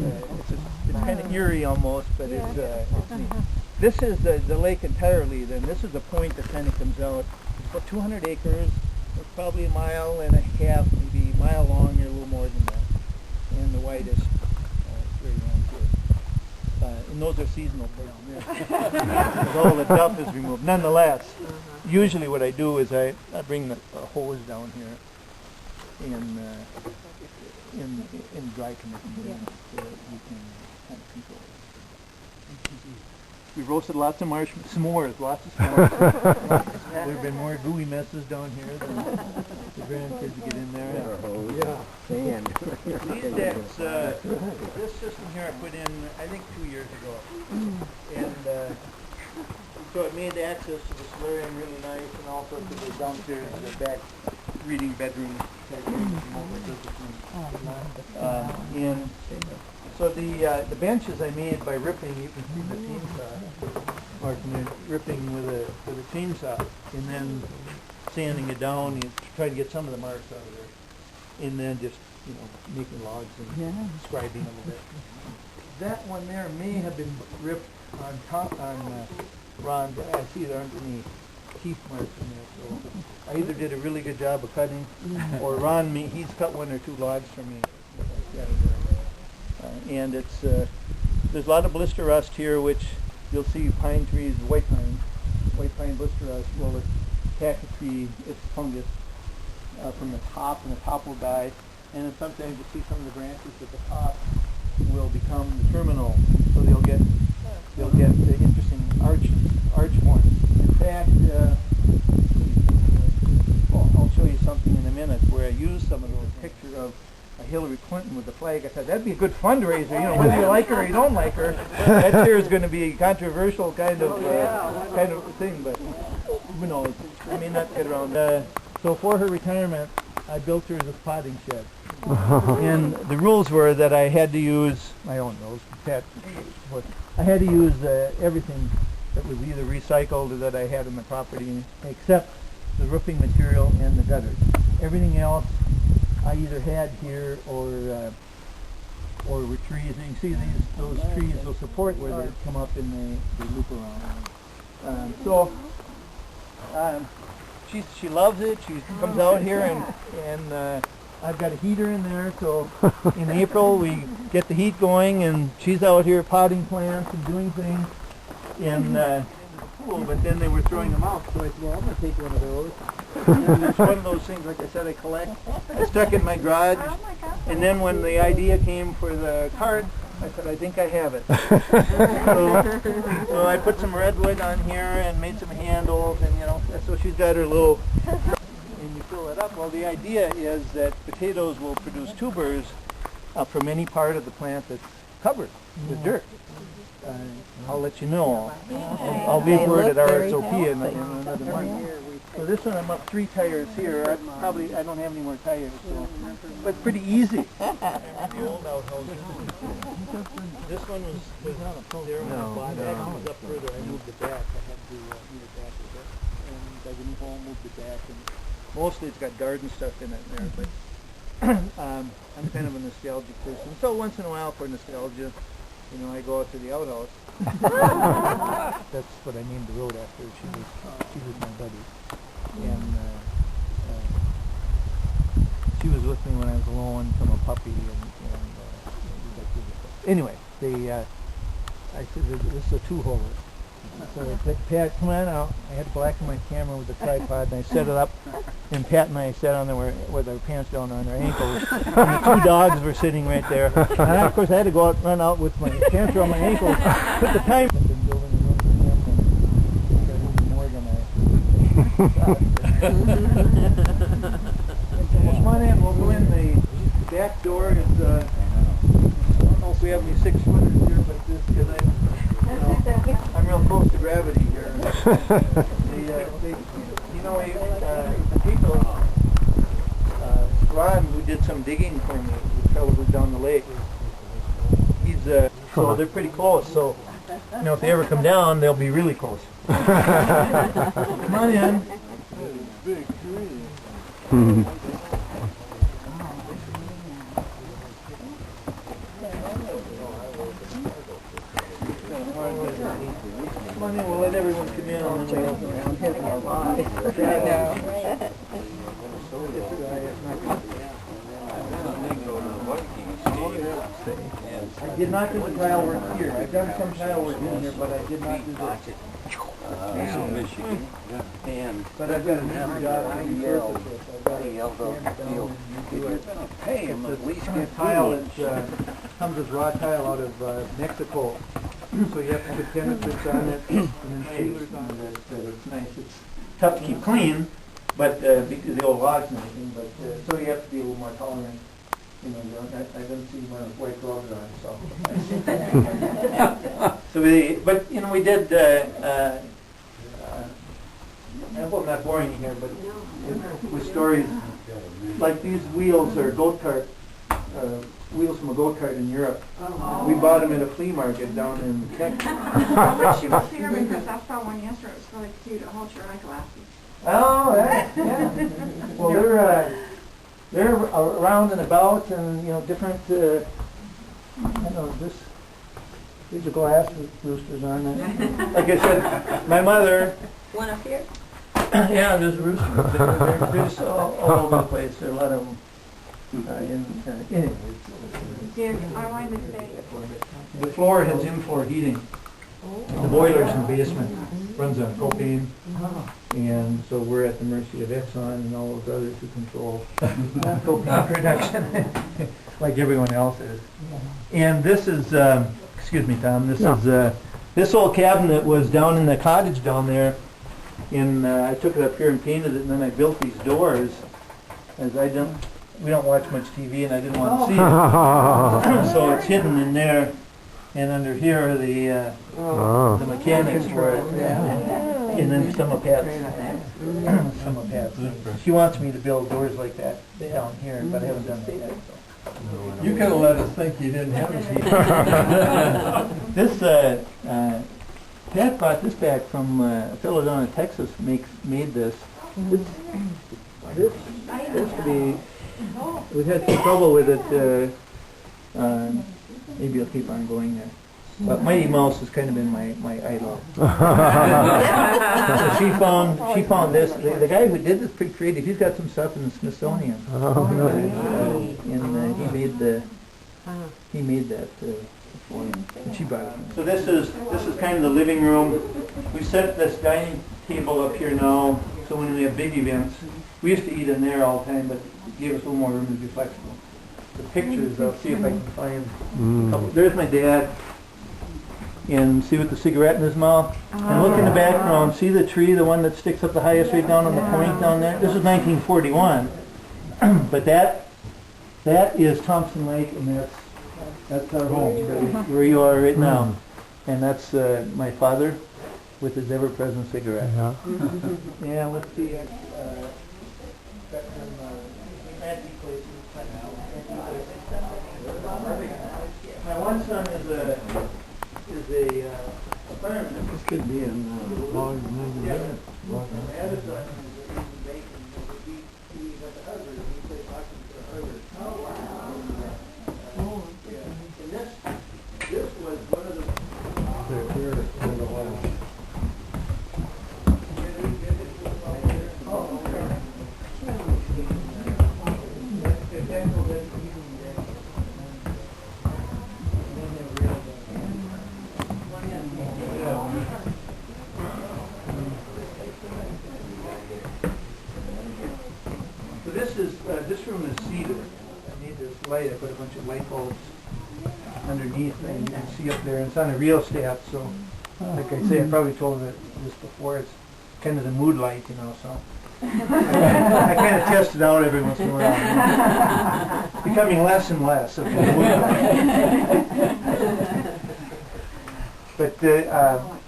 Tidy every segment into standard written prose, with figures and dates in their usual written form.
it's kind of eerie almost, but it's neat. This is the lake entirely. Then this is the point that kind of comes out. It's about 200 acres. It's probably a mile and a half, maybe a mile long, or a little more than that. And the widest right around here. And those are seasonal down there. Because all the duff is removed. Nonetheless, usually what I do is I bring the hose down here in dry conditions so that we can kind of control it. We roasted lots of s'mores, lots of s'mores. There have been more gooey messes down here than the grandkids get in there. Sand. These decks, this system here I put in, I think 2 years ago. And so it made access to the solarium really nice, and also to the downstairs, the back reading bedroom. And so the benches I made by ripping, you can see the chainsaw, ripping with a chainsaw, and then sanding it down. You try to get some of the marks out of there, and then just making logs and scribing a little bit. That one there may have been ripped on top on Ron. I see there aren't any teeth marks in there, so I either did a really good job of cutting, or Ron, he's cut 1 or 2 logs for me. And it's there's a lot of blister rust here, which you'll see pine trees, white pine blister rust. Well, it's taxotree, it's fungus from the top, and the top will die. And then sometimes you see some of the branches at the top will become the terminal, so they'll get the interesting arch forms. In fact, I'll show you something in a minute where I used some of those pictures of Hillary Clinton with the flag. I thought that'd be a good fundraiser, whether you like her or you don't like her. That sure is going to be a controversial kind of thing, but who knows? I may not get around. So for her retirement, I built her this potting shed. And the rules were that I had to use my own rules. I had to use everything that was either recycled or that I had on the property, except the roofing material and the gutters. Everything else I either had here or with trees. And you see those trees will support where they come up and they loop around. She loves it. She comes out here and I've got a heater in there, so in April we get the heat going, and she's out here potting plants and doing things in the pool, but then they were throwing them out, so I said, well, I'm going to take one of those. And it's one of those things, like I said, I collect. I stuck it in my garage, and then when the idea came for the card, I said, I think I have it. So I put some redwood on here and made some handles, and so she's got her little... And you fill it up. Well, the idea is that potatoes will produce tubers from any part of the plant that's covered with dirt. I'll let you know. I'll leave word at RSOP in another month. So this one, I'm up 3 tires here. I don't have any more tires, but pretty easy. The old outhouses. This one was not there when I bought it. That one was up further. I moved it back. I had to move it back a bit. And I went home, moved it back, and mostly it's got garden stuff in it there, but I'm kind of a nostalgic person. So once in a while for nostalgia, I go out to the outhouse. That's what I named the road after. She was my buddy. And she was with me when I was alone from a puppy. Anyway, I said, this is a 2-holer. So I said, Pat, come on out. I had to blacken my camera with the tripod, and I set it up. And Pat and I sat on there with our pants down on our ankles. And the 2 dogs were sitting right there. And of course, I had to go out, run out with my pants around my ankles. Put the time. I've been building a room for him, and got even more than well, come on in. We'll go in the back door. I don't know if we have any 6-footers here, but this because I'm real close to gravity here. People, Ron, who did some digging for me, the fellow who's down the lake, he's so they're pretty close. So, if they ever come down, they'll be really close. Come on in. Big tree. did not do the tile work here. I've done some tile work in here, but I did not do this. Michigan. And But I've got a new job to resurface this. I've got he yelled out the field. If you're gonna pay him, at least a get tile food. that comes as raw tile out of Mexico. So you have to put penetrates on it and then sealers on it. It's nice. It's tough to keep clean, but because the old logs and everything. But so you have to be a little more tolerant. You know, I don't see one with white gloves on, so. But you know, we did. I hope I'm not boring you here, but with stories like these wheels are goat cart. Wheels from a go-kart in Europe. We bought them at a flea market down in Texas. I wish you was here because I saw one yesterday. It was really cute. It holds your eyeglasses. Oh, yeah. Well, they're around and about, and you know, different. You know, these are glass roosters on it. Like I said, my mother. One up here? Yeah, there's roosters. They're just all over the place. There are a lot of them. The floor has in-floor heating. The boiler's in the basement, runs on propane, and so we're at the mercy of Exxon and all those others who control propane production, like everyone else is. And this is, excuse me, Tom. This is this old cabinet was down in the cottage down there, and I took it up here and painted it, and then I built these doors, as we don't watch much TV, and I didn't want to see it. So it's hidden in there, and under here are the mechanics for it, and then some of Pat's. She wants me to build doors like that down here, but I haven't done that yet. So. You could have let us think you didn't have a TV. This, Pat brought this back from a fellow down in Texas. Made this. This used to be. We've had some trouble with it. Maybe I'll keep on going there. But Mighty Mouse has kind of been my idol. So she found this. The guy who did this pretty creative. He's got some stuff in the Smithsonian. And he made that for him. And she brought it. So this is kind of the living room. We set this dining table up here now. So when we have big events, we used to eat in there all the time, but it gave us a little more room to be flexible. The pictures, I'll see if I can find a couple. There's my dad. And see with the cigarette in his mouth. And look in the background, see the tree, the one that sticks up the highest right down on the point down there? This is 1941. But that is Thompson Lake, and that's our home, where you are right now. And that's my father with his ever-present cigarette. Yeah, let's see. Got some antique places. My one son is a fireman. This could be in Log Magazine. My other son is in bacon. He went to Harvard. He played hockey for Harvard. Oh, wow. And this was one of the... They're here for the last. This room is cedar. I need this light. I put a bunch of light bulbs underneath, and you can see up there. And it's on a rheostat, so like I say, I probably told it this before. It's kind of the mood light, you know. So I kind of test it out every once in a while. It's becoming less and less of the mood light. But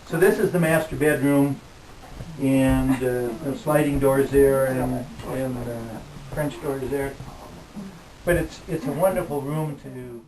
so this is the master bedroom, and the sliding doors there, and French doors there. But it's a wonderful room to